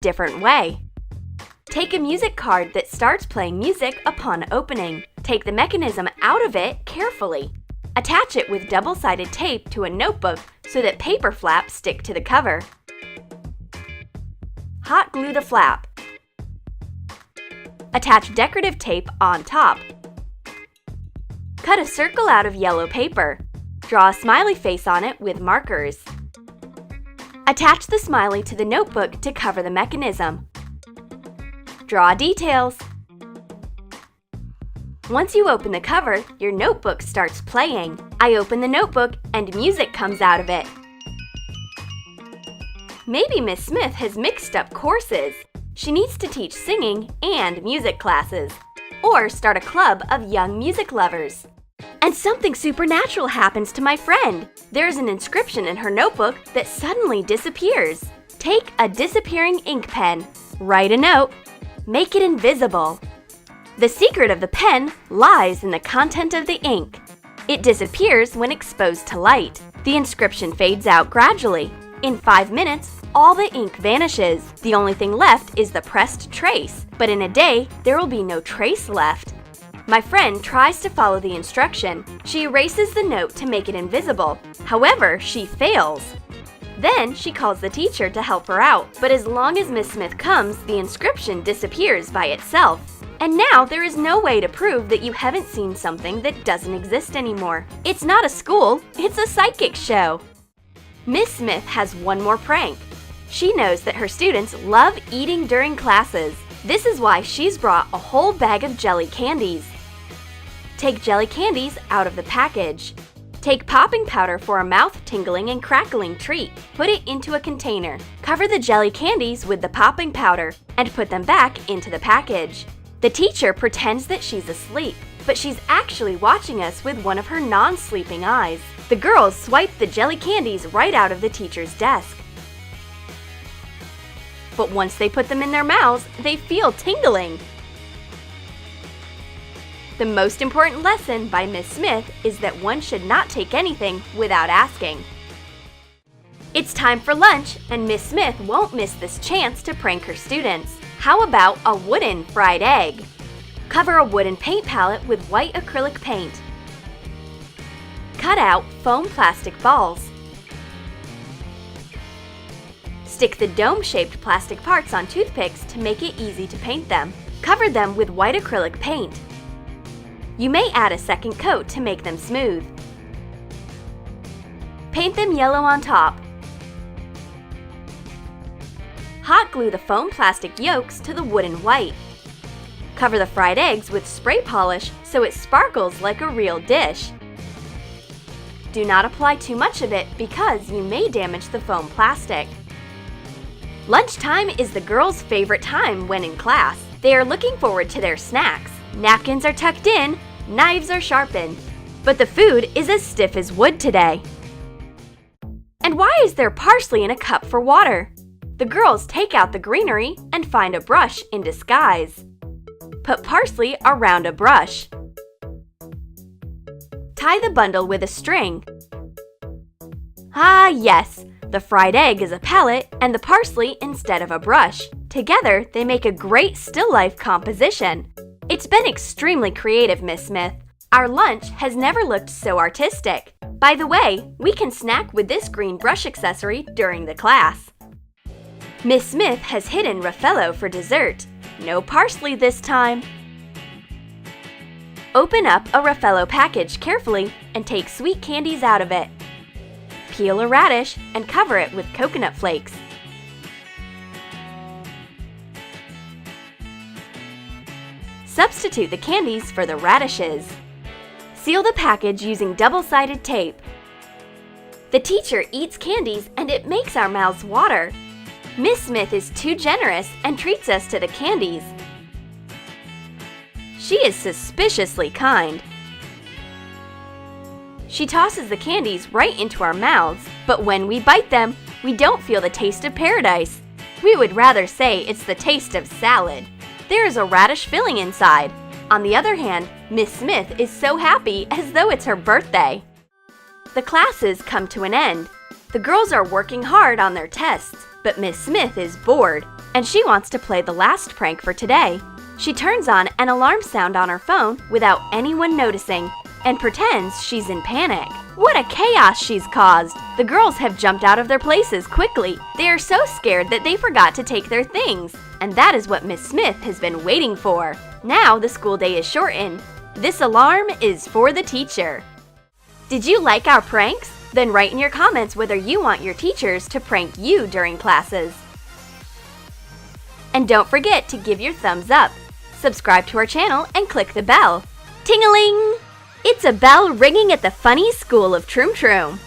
different way. Take a music card that starts playing music upon opening. Take the mechanism out of it carefully. Attach it with double-sided tape to a notebook so that paper flaps stick to the cover. Hot glue the flap. Attach decorative tape on top. Cut a circle out of yellow paper. Draw a smiley face on it with markers. Attach the smiley to the notebook to cover the mechanism. Draw details. Once you open the cover, your notebook starts playing. I open the notebook and music comes out of it. Maybe Miss Smith has mixed up courses. She needs to teach singing and music classes, or start a club of young music lovers. And something supernatural happens to my friend. There's an inscription in her notebook that suddenly disappears. Take a disappearing ink pen, write a note, make it invisible. The secret of the pen lies in the content of the ink. It disappears when exposed to light. The inscription fades out gradually. In 5 minutes, all the ink vanishes. The only thing left is the pressed trace, but in a day, there will be no trace left. My friend tries to follow the instruction. She erases the note to make it invisible. However, she fails. Then she calls the teacher to help her out, but as long as Miss Smith comes, the inscription disappears by itself. And now there is no way to prove that you haven't seen something that doesn't exist anymore. It's not a school, it's a psychic show. Miss Smith has one more prank. She knows that her students love eating during classes. This is why she's brought a whole bag of jelly candies. Take jelly candies out of the package. Take popping powder for a mouth-tingling and crackling treat. Put it into a container. Cover the jelly candies with the popping powder and put them back into the package. The teacher pretends that she's asleep, but she's actually watching us with one of her non-sleeping eyes. The girls swipe the jelly candies right out of the teacher's desk. But once they put them in their mouths, they feel tingling. The most important lesson by Miss Smith is that one should not take anything without asking. It's time for lunch, and Miss Smith won't miss this chance to prank her students. How about a wooden fried egg? Cover a wooden paint palette with white acrylic paint. Cut out foam plastic balls. Stick the dome-shaped plastic parts on toothpicks to make it easy to paint them. Cover them with white acrylic paint. You may add a second coat to make them smooth. Paint them yellow on top. Hot glue the foam plastic yolks to the wooden white. Cover the fried eggs with spray polish so it sparkles like a real dish. Do not apply too much of it because you may damage the foam plastic. Lunchtime is the girls' favorite time when in class. They are looking forward to their snacks. Napkins are tucked in, knives are sharpened, but the food is as stiff as wood today. And why is there parsley in a cup for water? The girls take out the greenery and find a brush in disguise. Put parsley around a brush. Tie the bundle with a string. Ah, yes, the fried egg is a palette and the parsley instead of a brush. Together, they make a great still life composition. It's been extremely creative, Miss Smith. Our lunch has never looked so artistic. By the way, we can snack with this green brush accessory during the class. Miss Smith has hidden Raffaello for dessert. No parsley this time. Open up a Raffaello package carefully and take sweet candies out of it. Peel a radish and cover it with coconut flakes. Substitute the candies for the radishes. Seal the package using double-sided tape. The teacher eats candies and it makes our mouths water. Miss Smith is too generous and treats us to the candies. She is suspiciously kind. She tosses the candies right into our mouths, but when we bite them, we don't feel the taste of paradise. We would rather say it's the taste of salad. There is a radish filling inside. On the other hand, Miss Smith is so happy as though it's her birthday. The classes come to an end. The girls are working hard on their tests, But Miss Smith is bored, and she wants to play the last prank for today. She turns on an alarm sound on her phone without anyone noticing and pretends she's in panic. What a chaos she's caused! The girls have jumped out of their places quickly. They are so scared that they forgot to take their things. And that is what Miss Smith has been waiting for. Now the school day is shortened. This alarm is for the teacher. Did you like our pranks? Then write in your comments whether you want your teachers to prank you during classes. And don't forget to give your thumbs up, subscribe to our channel, and click the bell. Ting-a-ling! It's a bell ringing at the funny school of Troom Troom.